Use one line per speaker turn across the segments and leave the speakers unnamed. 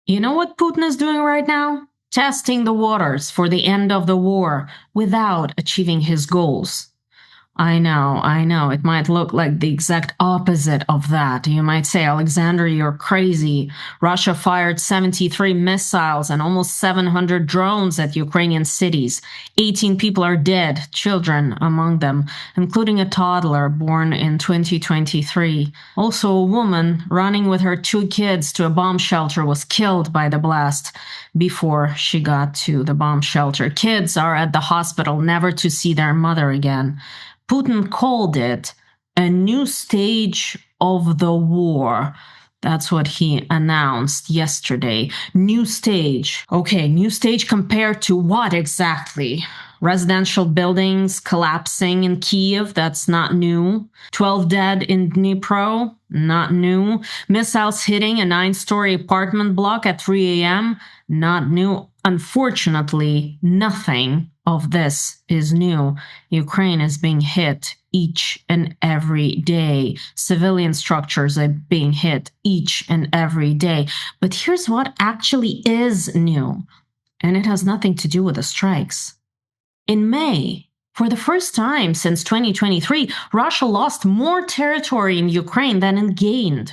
You know what Putin is doing right now? Testing the waters for the end of the war without achieving his goals. I know. It might look like the exact opposite of that. You might say, Alexandra, you're crazy. Russia fired 73 missiles and almost 700 drones at Ukrainian cities. 18 people are dead, children among them, including a toddler born in 2023. Also, a woman running with her 2 kids to a bomb shelter was killed by the blast before she got to the bomb shelter. Kids are at the hospital, never to see their mother again. Putin called it a new stage of the war. That's what he announced yesterday. New stage. Okay, new stage compared to what exactly? Residential buildings collapsing in Kiev, that's not new. 12 dead in Dnipro, not new. Missiles hitting a 9-story apartment block at 3 a.m., not new. Unfortunately, nothing of this is new. Ukraine is being hit each and every day. Civilian structures are being hit each and every day. But here's what actually is new, and it has nothing to do with the strikes. In May, for the first time since 2023, Russia lost more territory in Ukraine than it gained.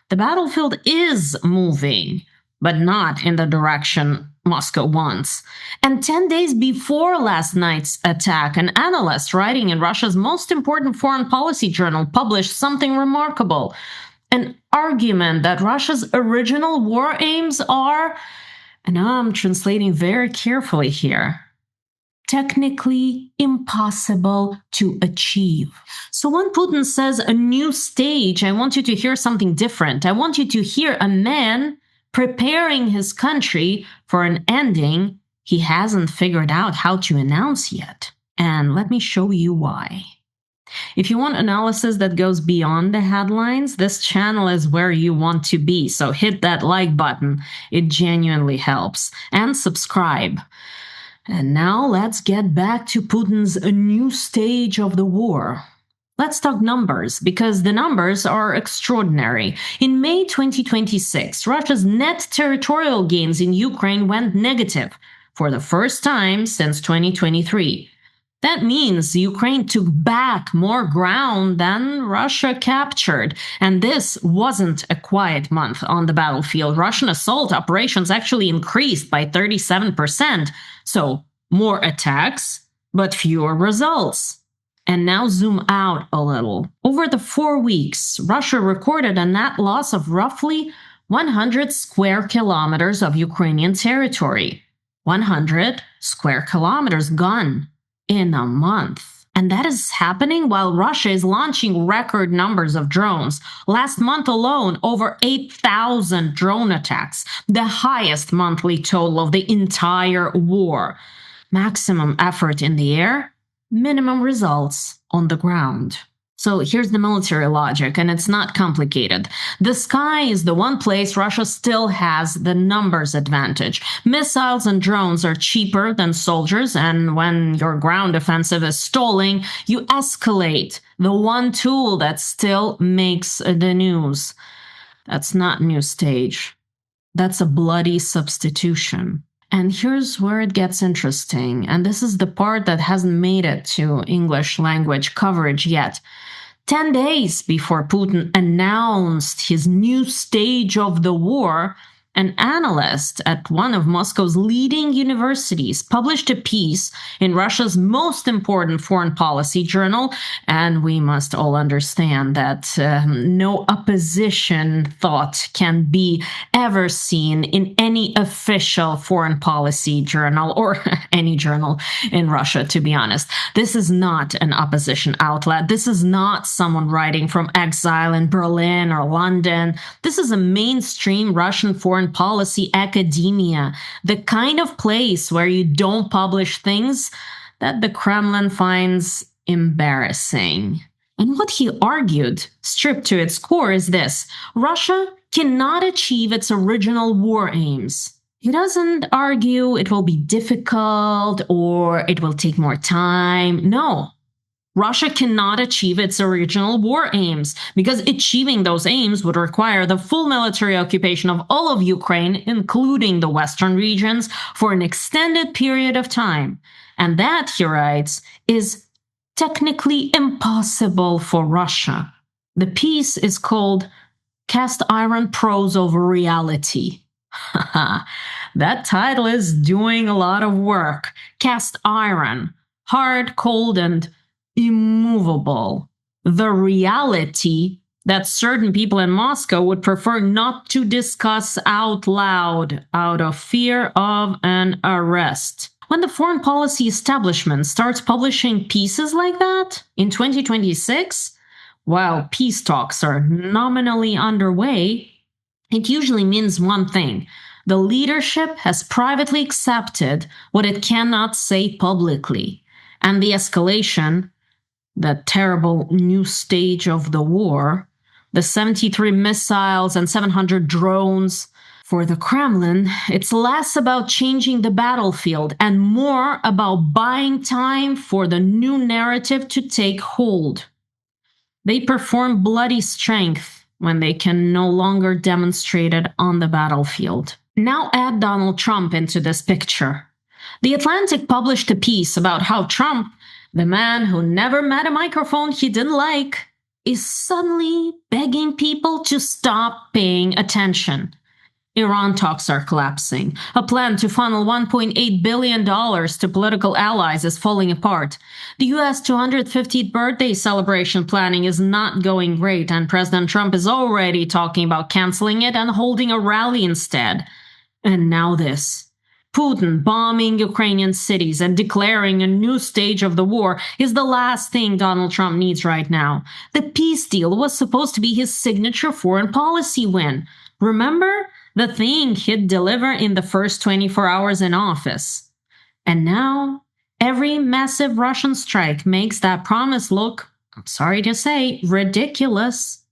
The battlefield is moving, but not in the direction Moscow wants. And 10 days before last night's attack, an analyst writing in Russia's most important foreign policy journal published something remarkable. An argument that Russia's original war aims are, and I'm translating very carefully here, technically impossible to achieve. So when Putin says a new stage, I want you to hear something different. I want you to hear a man preparing his country for an ending he hasn't figured out how to announce yet. And let me show you why. If you want analysis that goes beyond the headlines, this channel is where you want to be. So hit that like button. It genuinely helps. And subscribe. And now let's get back to Putin's new stage of the war. Let's talk numbers, because the numbers are extraordinary. In May 2026, Russia's net territorial gains in Ukraine went negative for the first time since 2023. That means Ukraine took back more ground than Russia captured. And this wasn't a quiet month on the battlefield. Russian assault operations actually increased by 37%. So more attacks, but fewer results. And now zoom out a little. Over the 4 weeks, Russia recorded a net loss of roughly 100 square kilometers of Ukrainian territory. 100 square kilometers gone in a month. And that is happening while Russia is launching record numbers of drones. Last month alone, over 8,000 drone attacks, the highest monthly total of the entire war. Maximum effort in the air, minimum results on the ground. So here's the military logic, and it's not complicated. The sky is the one place Russia still has the numbers advantage. Missiles and drones are cheaper than soldiers, and when your ground offensive is stalling, you escalate the one tool that still makes the news. That's not new stage. That's a bloody substitution. And here's where it gets interesting, and this is the part that hasn't made it to English language coverage yet. 10 days before Putin announced his new stage of the war, an analyst at one of Moscow's leading universities published a piece in Russia's most important foreign policy journal, and we must all understand that no opposition thought can be ever seen in any official foreign policy journal or any journal in Russia, to be honest. This is not an opposition outlet. This is not someone writing from exile in Berlin or London. This is a mainstream Russian foreign policy academia, the kind of place where you don't publish things that the Kremlin finds embarrassing. And what he argued, stripped to its core, is this: Russia cannot achieve its original war aims. He doesn't argue it will be difficult or it will take more time. No. Russia cannot achieve its original war aims, because achieving those aims would require the full military occupation of all of Ukraine, including the western regions, for an extended period of time. And that, he writes, is technically impossible for Russia. The piece is called Cast Iron Prose Over Reality. That title is doing a lot of work. Cast iron, hard, cold, and immovable. The reality that certain people in Moscow would prefer not to discuss out loud out of fear of an arrest. When the foreign policy establishment starts publishing pieces like that in 2026, while peace talks are nominally underway, it usually means one thing. The leadership has privately accepted what it cannot say publicly, and the escalation, the terrible new stage of the war, the 73 missiles and 700 drones. For the Kremlin, it's less about changing the battlefield and more about buying time for the new narrative to take hold. They perform bloody strength when they can no longer demonstrate it on the battlefield. Now add Donald Trump into this picture. The Atlantic published a piece about how Trump, the man who never met a microphone he didn't like, is suddenly begging people to stop paying attention. Iran talks are collapsing. A plan to funnel $1.8 billion to political allies is falling apart. The US 250th birthday celebration planning is not going great, and President Trump is already talking about canceling it and holding a rally instead. And now this. Putin bombing Ukrainian cities and declaring a new stage of the war is the last thing Donald Trump needs right now. The peace deal was supposed to be his signature foreign policy win. Remember? The thing he'd deliver in the first 24 hours in office. And now, every massive Russian strike makes that promise look, I'm sorry to say, ridiculous.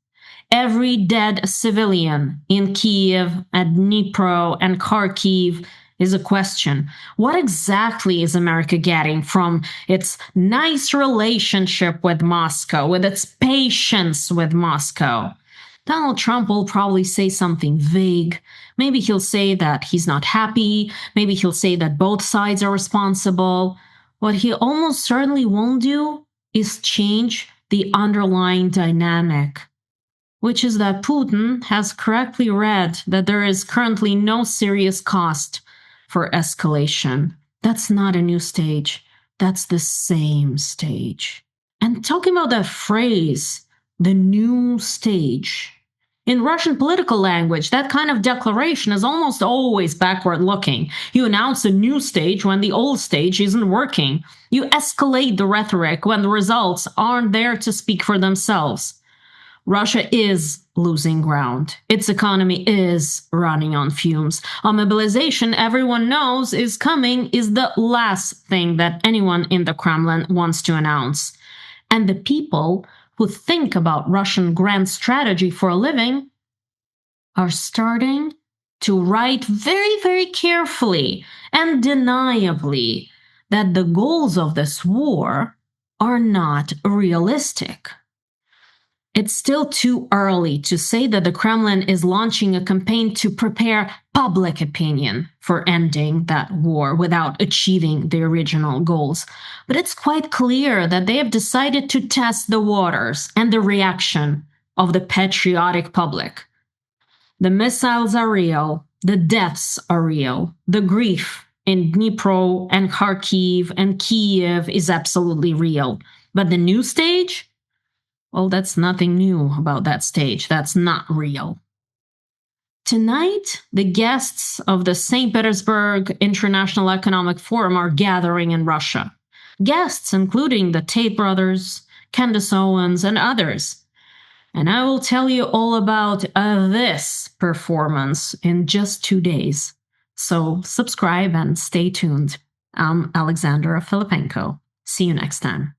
Every dead civilian in Kiev, at Dnipro, and Kharkiv is a question. What exactly is America getting from its nice relationship with Moscow, with its patience with Moscow? Donald Trump will probably say something vague. Maybe he'll say that he's not happy. Maybe he'll say that both sides are responsible. What he almost certainly won't do is change the underlying dynamic, which is that Putin has correctly read that there is currently no serious cost for escalation. That's not a new stage. That's the same stage. And talking about that phrase, the new stage, in Russian political language, that kind of declaration is almost always backward-looking. You announce a new stage when the old stage isn't working. You escalate the rhetoric when the results aren't there to speak for themselves. Russia is losing ground. Its economy is running on fumes. A mobilization everyone knows is coming is the last thing that anyone in the Kremlin wants to announce. And the people who think about Russian grand strategy for a living are starting to write very, very carefully and deniably that the goals of this war are not realistic. It's still too early to say that the Kremlin is launching a campaign to prepare public opinion for ending that war without achieving the original goals. But it's quite clear that they have decided to test the waters and the reaction of the patriotic public. The missiles are real, the deaths are real, the grief in Dnipro and Kharkiv and Kiev is absolutely real. But the new stage? Well, that's nothing new about that stage. That's not real. Tonight, the guests of the St. Petersburg International Economic Forum are gathering in Russia. Guests including the Tate brothers, Candace Owens, and others. And I will tell you all about this performance in just 2 days. So subscribe and stay tuned. I'm Alexandra Filippenko. See you next time.